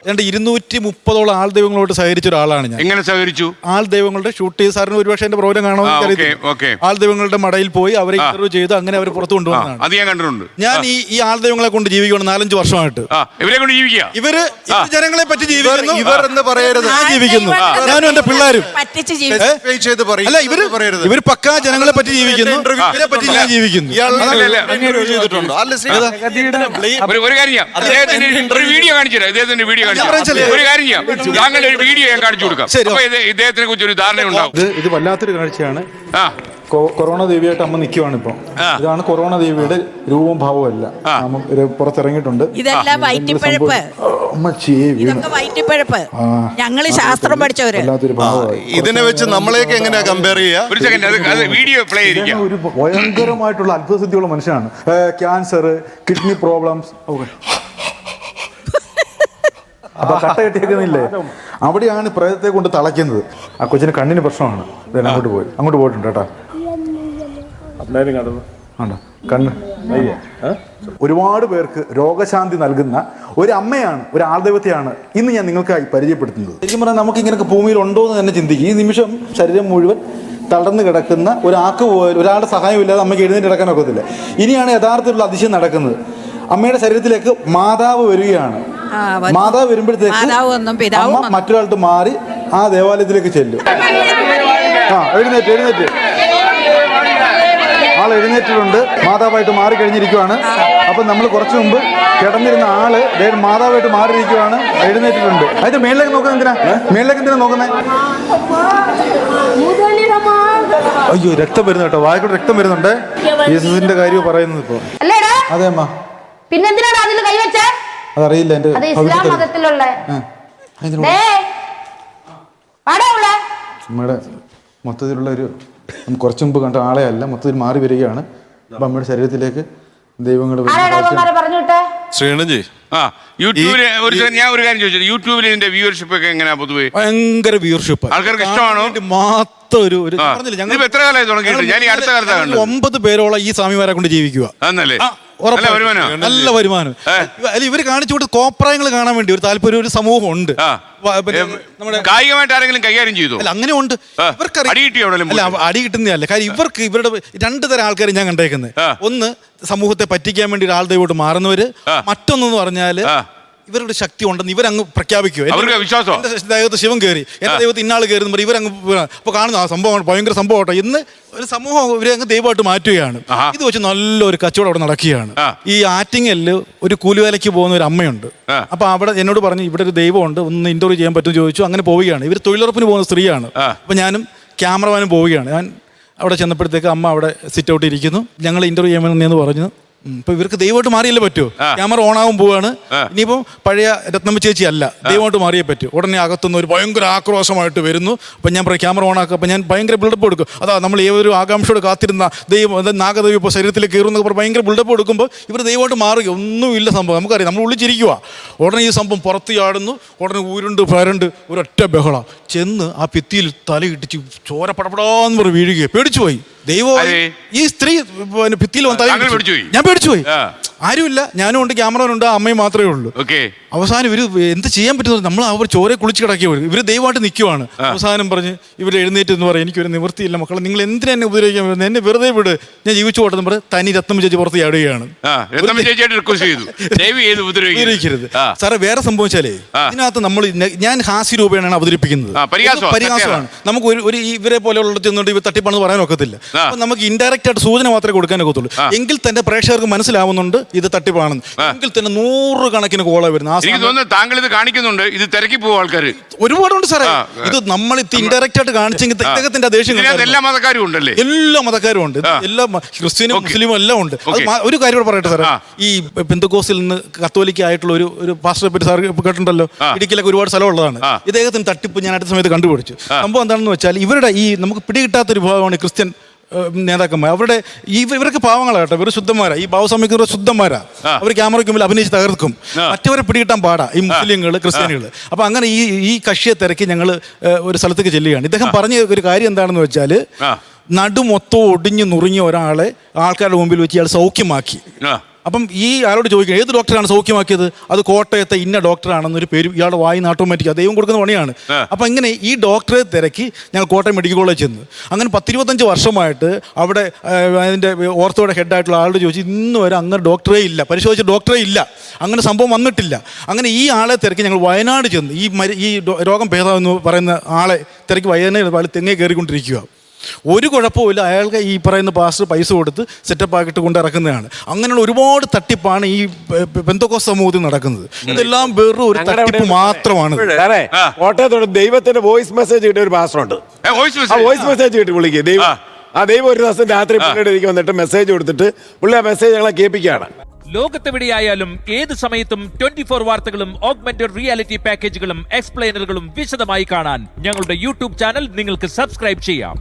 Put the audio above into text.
ഏതാണ്ട് 230ഓളം ആൾ ദൈവങ്ങളോട് സഹകരിച്ച ഒരാളാണ് ഞാൻ. എങ്ങനെ സഹകരിച്ചു? ആൾ ദൈവങ്ങളുടെ ഷൂട്ട് ചെയ്ത് സാറിന് ഒരുപക്ഷെ എന്റെ പ്രോഗ്രാം കാണാൻ ആൾ ദൈവങ്ങളുടെ മടയിൽ പോയി അവരെ ഇന്റർവ്യൂ ചെയ്ത് അങ്ങനെ അവർ പുറത്തു കൊണ്ടുവന്നതാണ്. അത് ഞാൻ കണ്ടിട്ടുണ്ട്. ഞാൻ ഈ ആൾ ദൈവങ്ങളെ കൊണ്ട് ജീവിക്കണം 4-5 വർഷമായിട്ട്. ഇവരെ കൊണ്ട് ജീവിക്കുക. ഇവര് ജനങ്ങളെ പറ്റി ജീവിക്കുന്നു. ഇവർ എന്ന് പറയരുത്. ഞാൻ ജീവിക്കുന്നു, ഞാനും എന്റെ പിള്ളേരും. അല്ല, ഇവര് പക്കാ ജനങ്ങളെ പറ്റി ജീവിക്കുന്നു, ഇവരെ പറ്റി ഞാൻ ജീവിക്കുന്നു. ഒരു കാര്യം ചെയ്യാം, ഒരു വീഡിയോ കാണിച്ചു തരാം. ഇദ്ദേഹത്തിന്റെ വീഡിയോ കാണിച്ചു. ഒരു കാര്യം ചെയ്യാം, താങ്കളുടെ ഒരു വീഡിയോ ഞാൻ കാണിച്ചു കൊടുക്കാം. അപ്പൊ ഇദ്ദേഹത്തിനെ കുറിച്ച് ഒരു ധാരണ ഉണ്ടാവും. ഇത് വല്ലാത്തൊരു കാഴ്ചയാണ്. കൊറോണ ദേവിയായിട്ട് അമ്മ നിൽക്കുവാണ് ഇപ്പൊ. ഇതാണ് കൊറോണ ദേവിയുടെ രൂപവും ഭാവവും അല്ല. പുറത്തിറങ്ങിയിട്ടുണ്ട്. ഇതെല്ലാം വയറ്റിപ്പഴപ്പ്. വയറ്റിപ്പഴപ്പ്. ഞങ്ങള് ശാസ്ത്രം പഠിച്ചവര്. ഇതിനെ വെച്ച് നമ്മളെയൊക്കെ എങ്ങനെയാ കമ്പയർ ചെയ്യാ? ഒരു സെക്കൻഡ്, വീഡിയോ പ്ലേ ചെയ്തിരിക്കാം. ഒരു ഭയങ്കരമായിട്ടുള്ള അത്ഭുതസിദ്ധിയുള്ള മനുഷ്യനാണ്. Cancer, kidney problems. അപ്പൊ കട്ട കെട്ടിയേക്കുന്നില്ലേ, അവിടെയാണ് പ്രേതത്തെ കൊണ്ട് തളയ്ക്കുന്നത്. ആ കൊച്ചിന് കണ്ണിന് പ്രശ്നമാണ്. അങ്ങോട്ട് പോയിട്ടുണ്ട് കേട്ടോ. കണ്ണ് ഒരുപാട് പേർക്ക് രോഗശാന്തി നൽകുന്ന ഒരു അമ്മയാണ്, ഒരു ആൾദൈവത്തെയാണ് ഇന്ന് ഞാൻ നിങ്ങൾക്കായി പരിചയപ്പെടുത്തുന്നത്. ശരിക്കും പറഞ്ഞാൽ നമുക്ക് ഇങ്ങനെയൊക്കെ ഭൂമിയിൽ ഉണ്ടോ എന്ന് തന്നെ ചിന്തിക്കും. ഈ നിമിഷം ശരീരം മുഴുവൻ തളർന്ന് കിടക്കുന്ന ഒരാൾക്ക് പോലും ഒരാളുടെ സഹായമില്ലാതെ അമ്മയ്ക്ക് എഴുന്നേറ്റ് കിടക്കാൻ ഒക്കത്തില്ല. ഇനിയാണ് യഥാർത്ഥത്തിലുള്ള അതിശയം നടക്കുന്നത്. അമ്മയുടെ ശരീരത്തിലേക്ക് മാതാവ് വരികയാണ്. മാതാവ് വരുമ്പോഴത്തേക്ക് അമ്മ മറ്റൊരാൾക്ക് മാറി ആ ദേവാലയത്തിലേക്ക് ചെല്ലും. എഴുന്നേറ്റ് ആൾ എഴുന്നേറ്റിട്ടുണ്ട്, മാതാവായിട്ട് മാറി കഴിഞ്ഞിരിക്കുവാണ്. അപ്പൊ നമ്മൾ കുറച്ചു മുമ്പ് കിടന്നിരുന്ന ആള് മാതാവായിട്ട് മാറിയിരിക്കുവാണ്, എഴുന്നേറ്റിട്ടുണ്ട്. അതിന്റെ മേളിലേക്ക് നോക്കുന്നത് എന്തിനാ? മേളിലേക്ക് എന്തിനാ നോക്കുന്നത്? അയ്യോ, രക്തം വരുന്നു കേട്ടോ, വായിക്കൂടെ രക്തം വരുന്നുണ്ട്. യേശുവിന്റെ കാര്യം പറയുന്നത് ഇപ്പൊ. അതെ അമ്മ, പിന്നെന്തിനാണ് അതിൽ കൈവച്ചേ? അതറിയില്ല. എന്റെ അമ്മയുടെ മൊത്തത്തിലുള്ള ഒരു കുറച്ചു മുമ്പ് കണ്ട ആളെ അല്ല, മൊത്തത്തിൽ മാറി വരികയാണ്. അപ്പൊ അമ്മയുടെ ശരീരത്തിലേക്ക് ദൈവങ്ങൾ ശ്രീണജി ഞാൻ ഒരു കാര്യം ചോദിച്ചത്, യൂട്യൂബിൽ ഇതിന്റെ വ്യൂവർഷിപ്പ് ഒക്കെ എങ്ങനെയാ? പൊതുവെ ഭയങ്കര വ്യൂവർഷിപ്പ്. ആൾക്കാർക്ക് ഇഷ്ടമാണോ? മാത്രം ഒരു എത്ര കാലമായി തുടങ്ങിയിട്ട്? ഞാൻ ഈ അടുത്ത കാലത്താണ് 9 പേരോളം ഈ സ്വാമിമാരെ കൊണ്ട് ജീവിക്കുക. എന്നല്ലേ? നല്ല വരുമാനം. അല്ല, ഇവര് കാണിച്ചു കൊടുത്ത കോപ്രായങ്ങൾ കാണാൻ വേണ്ടി ഒരു താല്പര്യം, ഒരു സമൂഹം ഉണ്ട്. കായികമായിട്ട് ആരെങ്കിലും കൈകാര്യം ചെയ്തു? അല്ല, അങ്ങനെ ഉണ്ട്. ഇവർക്ക് അടി കിട്ടുന്നതല്ല കാര്യം. ഇവർക്ക് ഇവരുടെ 2 തരം ആൾക്കാരെ ഞാൻ കണ്ടേക്കുന്നത്. ഒന്ന്, സമൂഹത്തെ പറ്റിക്കാൻ വേണ്ടി ഒരാൾ ദൈവമായിട്ട് മാറുന്നവര്. മറ്റൊന്നെന്ന് പറഞ്ഞാല് ഇവരുടെ ശക്തി ഉണ്ടെന്ന് ഇവരങ്ങ് പ്രഖ്യാപിക്കുക. ദൈവത്തെ ശിവൻ കയറി, എന്റെ ദൈവത്തെ ഇന്നാൾ കയറി പറയും. ഇവരങ്ങ് അപ്പൊ കാണുന്നു ആ സംഭവം ഭയങ്കര സംഭവം കേട്ടോ. ഇന്ന് ഒരു സമൂഹം ഇവരെ അങ്ങ് ദൈവമായിട്ട് മാറ്റുകയാണ്. ഇത് വെച്ച് നല്ലൊരു കച്ചവടം അവിടെ നടക്കുകയാണ്. ഈ ആറ്റിങ്ങലില് ഒരു കൂലിവേലയ്ക്ക് പോകുന്ന ഒരു അമ്മയുണ്ട്. അപ്പൊ അവിടെ എന്നോട് പറഞ്ഞു ഇവിടെ ഒരു ദൈവമുണ്ട്, ഒന്ന് ഇന്റർവ്യൂ ചെയ്യാൻ പറ്റുമെന്ന് ചോദിച്ചു. അങ്ങനെ പോവുകയാണ്. ഇവർ തൊഴിലുറപ്പിന് പോകുന്ന സ്ത്രീയാണ്. അപ്പൊ ഞാനും ക്യാമറമാനും പോവുകയാണ്. ഞാൻ അവിടെ ചെന്നപ്പോഴത്തേക്ക് അമ്മ അവിടെ സിറ്റ് ഔട്ട് ഇരിക്കുന്നു. ഞങ്ങൾ ഇന്റർവ്യൂ ചെയ്യാമെന്ന് പറഞ്ഞു. ഇപ്പൊ ഇവർക്ക് ദൈവമായിട്ട് മാറിയല്ലേ പറ്റുമോ? ക്യാമറ ഓണാവും പോവാണ്. ഇനിയിപ്പം പഴയ രത്നമ്മ ചേച്ചി അല്ല, ദൈവമായിട്ട് മാറിയേ പറ്റൂ. ഉടനെ അകത്തുനിന്ന് ഒരു ഭയങ്കര ആക്രോശമായിട്ട് വരുന്നു. അപ്പം ഞാൻ പറയും ക്യാമറ ഓണാക്കുക. അപ്പം ഞാൻ ഭയങ്കര ബിൽഡപ്പ് കൊടുക്കും. അതാ നമ്മൾ ഏതൊരു ആകാംക്ഷയോട് കാത്തിരുന്ന ദൈവം നാഗദേവി ഇപ്പോൾ ശരീരത്തിൽ കയറുന്നൊക്കെ ഭയങ്കര ബിൽഡപ്പ് കൊടുക്കുമ്പോൾ ഇവർ ദൈവമായിട്ട് മാറുക. ഒന്നുമില്ല സംഭവം. നമുക്കറിയാം, നമ്മൾ ഉള്ളിച്ചിരിക്കുക. ഉടനെ ഈ സംഭവം പുറത്ത് ചാടുന്നു. ഉടനെ ഉരുണ്ട് ഒരൊറ്റ ബഹള ചെന്ന് ആ ഭിത്തിയിൽ തലയിട്ടിച്ച് ചോര പടപടാന്ന് പറഞ്ഞ് വീഴുകയെ പേടിച്ചു പോയി. ദൈവം ഈ സ്ത്രീ ഭിത്തിയിൽ വന്ന് ഞാൻ പേടിച്ചു പോയി. ആരുമില്ല, ഞാനും ഉണ്ട്, ക്യാമറനുണ്ട്, അമ്മയും മാത്രമേ ഉള്ളൂ. അവസാനം ഇവര് എന്ത് ചെയ്യാൻ പറ്റുന്നത്? നമ്മൾ അവർ ചോരെ കുളിച്ച് കിടക്കിയവർ ഇവര് ദൈവമായിട്ട് നിൽക്കുവാണ്. അവസാനം പറഞ്ഞ് ഇവര് എഴുന്നേറ്റ് എന്ന് പറയും, എനിക്കൊരു നിവൃത്തിയില്ല മക്കളെ, നിങ്ങൾ എന്തിനാ എന്നെ ഉപദ്രവിക്കാൻ വരുന്നത്? എന്നെ വെറുതെ വിട്, ഞാൻ ജീവിച്ചു പോട്ടെന്ന് പറഞ്ഞ് തനി രത്നം ചേച്ചി പുറത്ത് ചാടുകയാണ്. സാറേ, വേറെ സംഭവിച്ചാലേ ഇതിനകത്ത് ഞാൻ ഹാസ്യ രൂപേണാണ് അവതരിപ്പിക്കുന്നത്. പരിഹാസമാണ്. നമുക്ക് ഒരു ഇവരെ പോലെയുള്ള ചെന്നുകൊണ്ട് ഇവർ തട്ടിപ്പാണെന്ന് പറയാൻ ഒക്കത്തില്ല. അപ്പൊ നമുക്ക് ഇൻഡയറക്റ്റ് ആയിട്ട് സൂചന മാത്രമേ കൊടുക്കാൻ ഒക്കത്തുള്ളൂ. എങ്കിൽ തന്നെ പ്രേക്ഷകർക്ക് മനസ്സിലാവുന്നുണ്ട് ഇത് തട്ടിപ്പാണെന്ന്. എങ്കിൽ തന്നെ 100 കണക്കിന് കോള വരുന്നത്. താങ്കൾ ഇത് കാണിക്കുന്നുണ്ട്, ഇത് തിരക്കി പോകും ആൾക്കാർ ഒരുപാടുണ്ട് സാറേ. ഇത് നമ്മൾ ഇൻഡയറക്റ്റ് ആയിട്ട് കാണിച്ചെങ്കിൽ ഇദ്ദേഹത്തിന്റെ ദേഷ്യം. എല്ലാ മതക്കാരും ഉണ്ടല്ലേ? എല്ലാ മതക്കാരും ഉണ്ട്. എല്ലാ ക്രിസ്ത്യനും മുസ്ലിമും എല്ലാം ഉണ്ട്. ഒരു കാര്യം കൂടെ പറയട്ടെ സാറേ, ഈ പെന്തക്കോസ്തിൽ നിന്ന് കത്തോലിക്ക ആയിട്ടുള്ള ഒരു പാസ്റ്ററെ പറ്റി സാർ കേട്ടിട്ടുണ്ടല്ലോ. ഇടുക്കിയിലൊക്കെ ഒരുപാട് സ്ഥലമുള്ളതാണ്. ഇദ്ദേഹത്തിന് തട്ടിപ്പ് ഞാൻ അടുത്ത സമയത്ത് കണ്ടുപിടിച്ചു. സംഭവം എന്താണെന്ന് വെച്ചാൽ ഇവരുടെ ഈ നമുക്ക് പിടികിട്ടാത്തൊരു വിഭാഗമാണ് ക്രിസ്ത്യൻ നേതാക്കന്മാർ. അവരുടെ ഇവർക്ക് പാവങ്ങളാട്ടോ, ഇവർ ശുദ്ധന്മാരാ. ഈ ഭാവസമയത്ത് ശുദ്ധന്മാരാ. അവർ ക്യാമറയ്ക്ക് മുമ്പിൽ അഭിനയിച്ച് തകർക്കും. മറ്റവരെ പിടികിട്ടാൻ പാടാ ഈ മുസ്ലിങ്ങൾ, ക്രിസ്ത്യാനികൾ. അപ്പൊ അങ്ങനെ ഈ കക്ഷിയെ തിരക്കി ഞങ്ങൾ ഒരു സ്ഥലത്തേക്ക് ചെല്ലുകയാണ്. ഇദ്ദേഹം പറഞ്ഞ ഒരു കാര്യം എന്താണെന്ന് വെച്ചാൽ, നടുമൊത്തം ഒടിഞ്ഞു നുറുങ്ങിയ ഒരാളെ ആൾക്കാരുടെ മുമ്പിൽ വെച്ച് ഇയാൾ സൗഖ്യമാക്കി. അപ്പം ഈ ആളോട് ചോദിക്കുക ഏത് ഡോക്ടറാണ് സൗഖ്യമാക്കിയത്, അത് കോട്ടയത്തെ ഇന്ന ഡോക്ടറാണെന്നൊരു പേര് ഇയാളുടെ വായി ഓട്ടോമാറ്റിക് ദൈവം കൊടുക്കുന്ന പണിയാണ്. അപ്പം ഇങ്ങനെ ഈ ഡോക്ടറെ തിരക്കി ഞങ്ങൾ കോട്ടയം മെഡിക്കൽ കോളേജ് ചെന്ന് അങ്ങനെ 10-25 വർഷമായിട്ട് അവിടെ അതിൻ്റെ ഓർത്തോയുടെ ഹെഡായിട്ടുള്ള ആളോട് ചോദിച്ചു ഇന്ന് വരെ അങ്ങനെ ഡോക്ടറേ ഇല്ല, പരിശോധിച്ച ഡോക്ടറേ ഇല്ല, അങ്ങനെ സംഭവം വന്നിട്ടില്ല. അങ്ങനെ ഈ ആളെ തിരക്കി ഞങ്ങൾ വയനാട് ചെന്ന് ഈ രോഗം ഭേദമെന്ന് പറയുന്ന ആളെ തിരക്കി വയനാട് തെങ്ങേ കയറിക്കൊണ്ടിരിക്കുക. ഒരു കുഴപ്പമില്ല, അയാൾക്ക് ഈ പറയുന്ന പാസ്റ്റർ പൈസ കൊടുത്ത് സെറ്റപ്പ് ആക്കിയിട്ട് കൊണ്ട് ഇറക്കുന്നതാണ്. അങ്ങനെയുള്ള ഒരുപാട് തട്ടിപ്പാണ് ഈ പെന്തക്കോസ്ത് സമൂഹത്തിൽ നടക്കുന്നത്. ഇതെല്ലാം വെറും ഒരു തട്ടിപ്പ് മാത്രമാണ്. കോട്ടയത്തോട് ദൈവത്തിന്റെ വോയിസ് മെസ്സേജ് കിട്ടിയ ഒരു പാസ്റ്റർ ഉണ്ട്. വോയിസ് മെസ്സേജ് കിട്ടി വിളിക്കുക ദൈവം. ആ ദൈവം ഒരു ദിവസം രാത്രി പുള്ളിയുടെ എനിക്ക് വന്നിട്ട് മെസ്സേജ് കൊടുത്തിട്ട് പുള്ളി ആ മെസ്സേജ് ഞങ്ങളെ കേൾപ്പിക്കുകയാണ്. ലോകത്തെവിടെയായാലും ഏത് സമയത്തും 24 വാർത്തകളും ഓഗ്മെന്റഡ് റിയാലിറ്റി പാക്കേജുകളും എക്സ്പ്ലെയിനറുകളും വിശദമായി കാണാൻ ഞങ്ങളുടെ യൂട്യൂബ് ചാനൽ നിങ്ങൾക്ക് സബ്സ്ക്രൈബ് ചെയ്യാം.